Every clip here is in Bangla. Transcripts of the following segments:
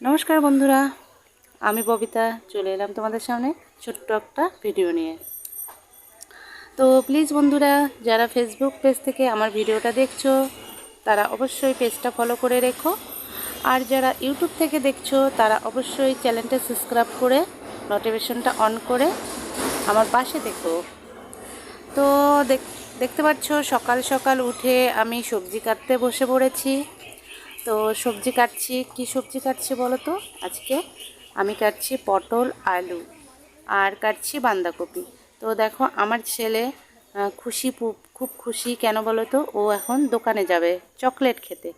নমস্কার বন্ধুরা, আমি ববিতা চলে এলাম তোমাদের সামনে ছোট্ট একটা ভিডিও নিয়ে। তো প্লিজ বন্ধুরা, যারা ফেসবুক পেজ থেকে আমার ভিডিওটা দেখছো তারা অবশ্যই পেজটা ফলো করে রেখো, আর যারা ইউটিউব থেকে দেখছো তারা অবশ্যই চ্যানেলটা সাবস্ক্রাইব করে নোটিফিকেশনটা অন করে আমার পাশে দেখো। তো দেখতে পাচ্ছ সকাল সকাল উঠে আমি সবজি কাটতে বসে পড়েছি। তো সবজি কাটছি, কি সবজি কাটছি বলো তো? আজকে আমি কাটছি পটল, আলু আর কাটছি বাঁধাকপি। তো দেখো আমার ছেলে খুশি, খুব খুশি। কেন বলো তো? ও এখন দোকানে যাবে চকলেট খেতে,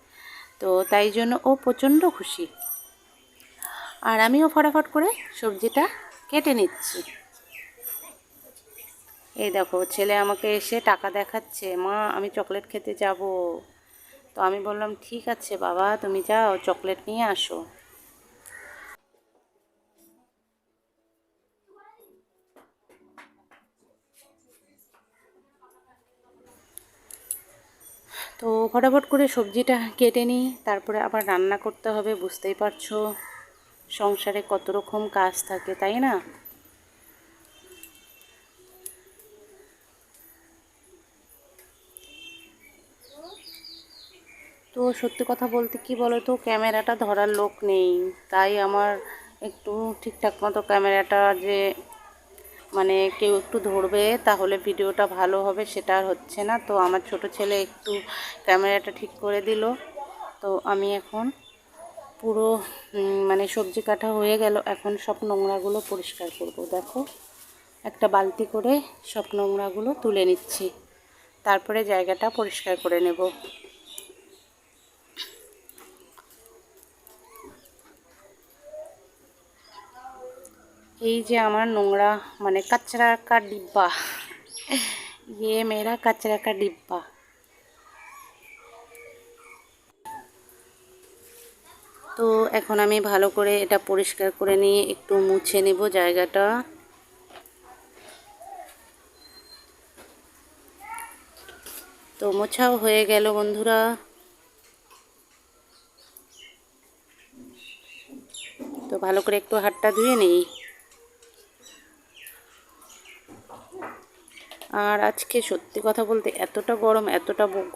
তো তাই জন্য ও প্রচণ্ড খুশি। আর আমিও ফটাফট করে সবজিটা কেটে নিচ্ছি। এই দেখো ছেলে আমাকে এসে টাকা দেখাচ্ছে, মা আমি চকলেট খেতে যাব। তো আমি বললাম ঠিক আছে বাবা, তুমি যাও চকলেট নিয়ে আসো। তো ফটাফট করে সবজিটা কেটে নিই, তারপরে আবার রান্না করতে হবে। বুঝতেই পারছো সংসারে কত রকম কাজ থাকে, তাই না? তো সত্যি কথা বলতে কি বলো তো, ক্যামেরাটা ধরার লোক নেই, তাই আমার একটু ঠিকঠাক মতো ক্যামেরাটা যে কেউ একটু ধরবে তাহলে ভিডিওটা ভালো হবে সেটা আর হচ্ছে না। তো আমার ছোট ছেলে একটু ক্যামেরাটা ঠিক করে দিল। তো আমি এখন পুরো সবজি কাটা হয়ে গেল, এখন সব নোংরাগুলো পরিষ্কার করব। দেখো একটা বালতি করে সব নোংরাগুলো তুলে নিচ্ছি, তারপরে জায়গাটা পরিষ্কার করে নেব। এই যে আমার নোংরা कचरा का डिब्बा, ये मेरा कचरा का डिब्बा। তো এখন আমি ভালো করে এটা পরিষ্কার করে নিয়ে একটু মুছে নেব জায়গাটা। তো মোছাও হয়ে গেল বন্ধুরা। তো ভালো করে একটু হাতটা ধুয়ে নিই। আর আজকে সত্যি কথা বলতে এতটা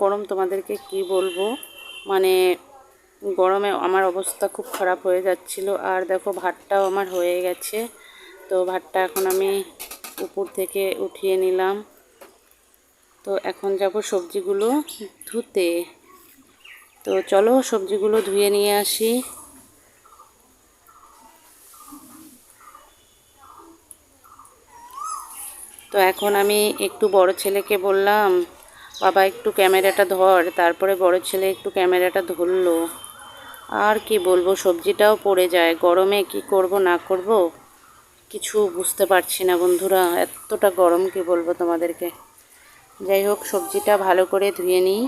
গরম তোমাদেরকে কি বলবো, মানে গরমে আমার অবস্থা খুব খারাপ হয়ে যাচ্ছিল। আর দেখো ভাতটাও আমার হয়ে গেছে। তো ভাতটা এখন আমি উপর থেকে উঠিয়ে নিলাম। তো এখন যাব সবজিগুলো ধুতে। তো চলো সবজিগুলো ধুয়ে নিয়ে আসি। তো এখন আমি একটু বড় ছেলেকে বললাম, বাবা একটু ক্যামেরাটা ধর। তারপরে বড় ছেলে একটু ক্যামেরাটা ধরলো। আর কি বলবো, সবজিটাও পড়ে যায় গরমে, কি করব না করব কিছু বুঝতে পারছি না বন্ধুরা, এতটা গরম কি বলবো তোমাদেরকে। যাই হোক সবজিটা ভালো করে ধুয়ে নিই।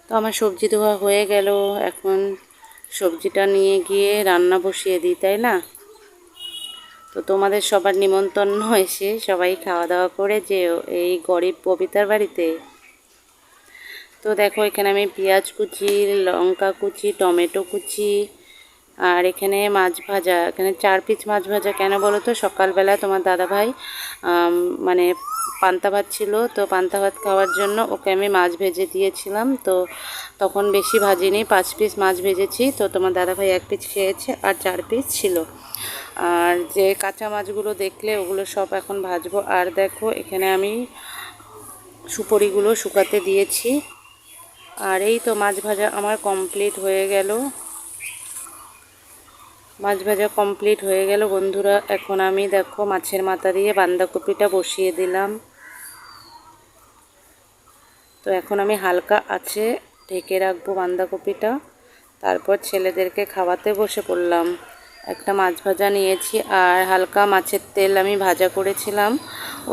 তো আমার সবজি ধোয়া হয়ে গেল, এখন সবজিটা নিয়ে গিয়ে রান্না বসিয়ে দিই, তাই না? তো তোমাদের সবার নিমন্ত্রণ এসে সবাই খাওয়া দাওয়া করে যেও এই গরিব ববিতার বাড়িতে। তো দেখো এখানে আমি পেঁয়াজ কুচি, লঙ্কা কুচি, টমেটো কুচি, আর এখানে মাছ ভাজা, এখানে 4 পিস মাছ ভাজা। কেন বলো তো, সকালবেলা তোমার দাদাভাই মানে পান্তা ভাত ছিল, তো পান্তা ভাত খাওয়ার জন্য ওকে আমি মাছ ভেজে দিয়েছিলাম। তো তখন বেশি ভাজিনি, 5 পিস মাছ ভেজেছি। তো তোমার দাদাভাই 1 পিস খেয়েছে আর 4 পিস ছিল। আর যে কাঁচা মাছগুলো দেখলে ওগুলো সব এখন ভাজবো। আর দেখো এখানে আমি সুপরিগুলো শুকাতে দিয়েছি। আর এই তো মাছ ভাজা আমার কমপ্লিট হয়ে গেল। মাছ ভাজা কমপ্লিট হয়ে গেল বন্ধুরা। এখন আমি দেখো মাছের মাথা দিয়ে বাঁধাকপিটা বসিয়ে দিলাম। তো এখন আমি হালকা আছে ঢেকে রাখবো বাঁধাকপিটা, তারপর ছেলেদেরকে খাওয়াতে বসে পড়লাম। একটা মাছ ভাজা নিয়েছি আর হালকা মাছের তেল আমি ভাজা করেছিলাম,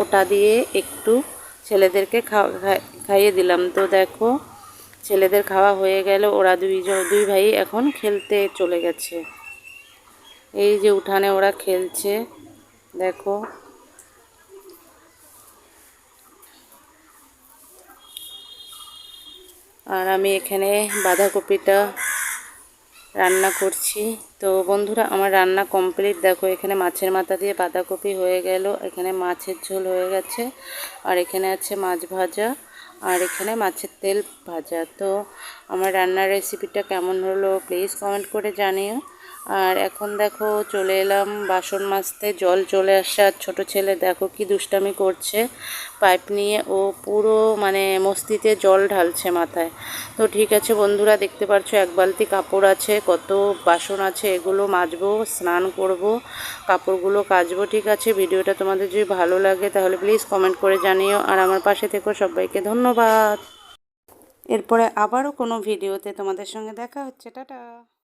ওটা দিয়ে একটু ছেলেদেরকে খাইয়ে দিলাম। তো দেখো ছেলেদের খাওয়া হয়ে গেল, ওরা দুই ভাই এখন খেলতে চলে গেছে। এই যে উঠানে ওরা খেলছে দেখো। আর আমি এখানে বাঁধাকপিটা রান্না করছি। তো বন্ধুরা আমার রান্না কমপ্লিট। দেখো এখানে মাছের মাথা দিয়ে বাঁধাকপি হয়ে গেল, এখানে মাছের ঝোল হয়ে গেছে, আর এখানে আছে মাছ ভাজা, আর এখানে মাছের তেল ভাজা। তো আমার রান্নার রেসিপিটা কেমন হলো প্লিজ কমেন্ট করে জানিও। আর এখন দেখো চলে এলাম বাসন মাজতে, জল চলে আসছে। আর ছোটো ছেলে দেখো কি দুষ্টামি করছে, পাইপ নিয়ে ও পুরো মানে মস্তিতে জল ঢালছে মাথায়। তো ঠিক আছে বন্ধুরা, দেখতে পাচ্ছ এক বালতি কাপড় আছে, কত বাসন আছে, এগুলো মাজবো, স্নান করব, কাপড়গুলো কাচবো। ঠিক আছে, ভিডিওটা তোমাদের যদি ভালো লাগে তাহলে প্লিজ কমেন্ট করে জানিও, আর আমার পাশে থেকো। সবাইকে ধন্যবাদ। এরপরে আবারও কোনো ভিডিওতে তোমাদের সঙ্গে দেখা হচ্ছে। টাটা।